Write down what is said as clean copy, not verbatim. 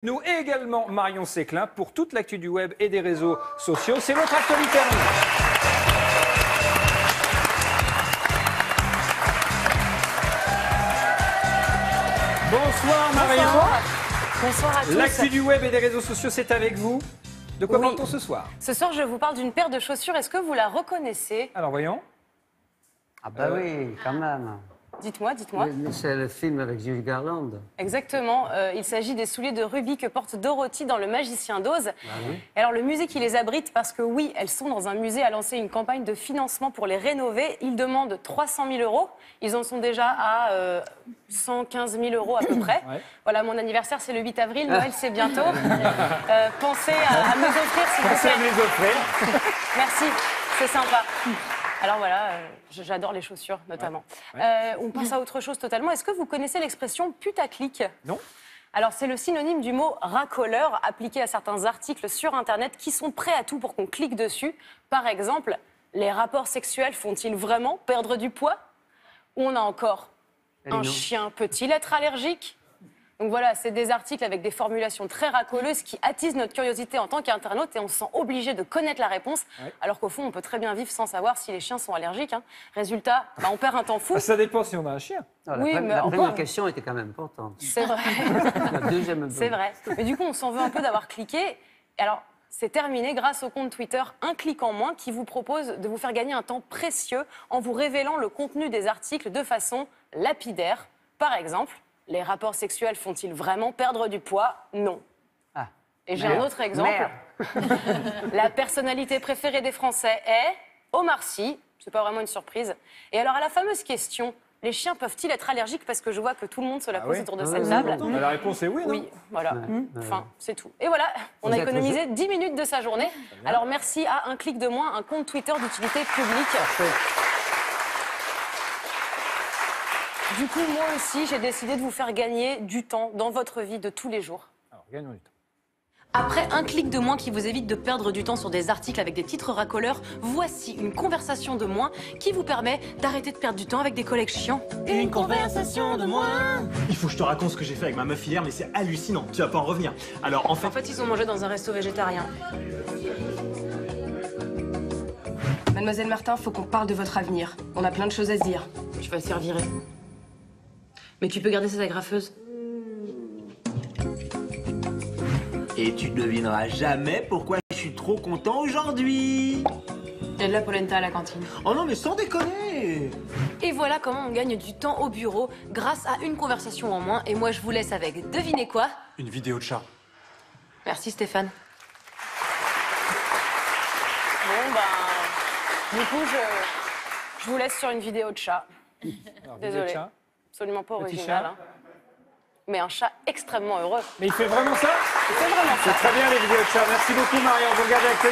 Nous et également Marion Séclin pour toute l'actu du web et des réseaux sociaux. C'est votre actualité à nous. Bonsoir Marion. Bonsoir à tous. L'actu du web et des réseaux sociaux, c'est avec vous. De quoi parle-t-on ce soir? Ce soir, je vous parle d'une paire de chaussures. Est-ce que vous la reconnaissez? Alors voyons. Ah bah oui, quand même. Dites-moi, dites-moi. C'est le film avec Julie Garland. Exactement. Il s'agit des souliers de rubis que porte Dorothy dans Le Magicien d'Oz. Ah oui. Et alors, le musée qui les abrite, parce que oui, elles sont dans un musée, a lancé une campagne de financement pour les rénover. Ils demandent 300 000 €. Ils en sont déjà à 115 000 € à peu près. Ouais. Voilà, mon anniversaire, c'est le 8 avril. Noël, c'est bientôt. Pensez à me les offrir, s'il vous Pensez à plaît. me les offrir. Merci, c'est sympa. Alors voilà, j'adore les chaussures notamment. Ouais. On passe à autre chose totalement. Est-ce que vous connaissez l'expression putaclic? Non. Alors c'est le synonyme du mot racoleur appliqué à certains articles sur Internet qui sont prêts à tout pour qu'on clique dessus. Par exemple, les rapports sexuels font-ils vraiment perdre du poids? Ou on a encore, un chien peut-il être allergique? Donc voilà, c'est des articles avec des formulations très racoleuses qui attisent notre curiosité en tant qu'internaute et on se sent obligé de connaître la réponse, alors qu'au fond, on peut très bien vivre sans savoir si les chiens sont allergiques. Résultat, on perd un temps fou. Ça dépend si on a un chien. Non, Oui, mais la encore. première question était quand même importante. C'est vrai, La deuxième... c'est vrai. Mais du coup, on s'en veut un peu d'avoir cliqué. Alors, c'est terminé grâce au compte Twitter Un clic en moins qui vous propose de vous faire gagner un temps précieux en vous révélant le contenu des articles de façon lapidaire. Par exemple, les rapports sexuels font-ils vraiment perdre du poids? Non. Ah. Et j'ai un autre exemple. La personnalité préférée des Français est Omar Sy. C'est pas vraiment une surprise. Et alors, à la fameuse question, les chiens peuvent-ils être allergiques? Parce que je vois que tout le monde se la pose oui. autour de cette table. La réponse est oui, non? Oui, voilà. Enfin, c'est tout. Et voilà, on a êtes économisé 10 minutes de sa journée. Alors, merci à Un clic de moins, un compte Twitter d'utilité publique. Du coup, moi aussi, j'ai décidé de vous faire gagner du temps dans votre vie de tous les jours. Alors, gagnons du temps. Après Un clic de moins qui vous évite de perdre du temps sur des articles avec des titres racoleurs, voici une conversation de moins qui vous permet d'arrêter de perdre du temps avec des collègues chiants. Une conversation de moins. Il faut que je te raconte ce que j'ai fait avec ma meuf hier, mais c'est hallucinant. Tu vas pas en revenir. Alors en fait... En fait, ils ont mangé dans un resto végétarien. Mademoiselle Martin, faut qu'on parle de votre avenir. On a plein de choses à se dire. Tu vas te faire virer. Mais tu peux garder cette agrafeuse. Et tu devineras jamais pourquoi je suis trop content aujourd'hui. Il y a de la polenta à la cantine. Oh non, mais sans déconner. Et voilà comment on gagne du temps au bureau grâce à une conversation en moins. Et moi, je vous laisse avec devinez quoi? Une vidéo de chat. Merci Stéphane. Bon, du coup, je vous laisse sur une vidéo de chat. Alors, Désolée. vidéo de chat. Absolument pas Petit original. chat. Mais un chat extrêmement heureux. Mais il fait vraiment ça? C'est vraiment ça. C'est très bien les vidéos de chat. Merci beaucoup Marion. Vous regardez l'actualité.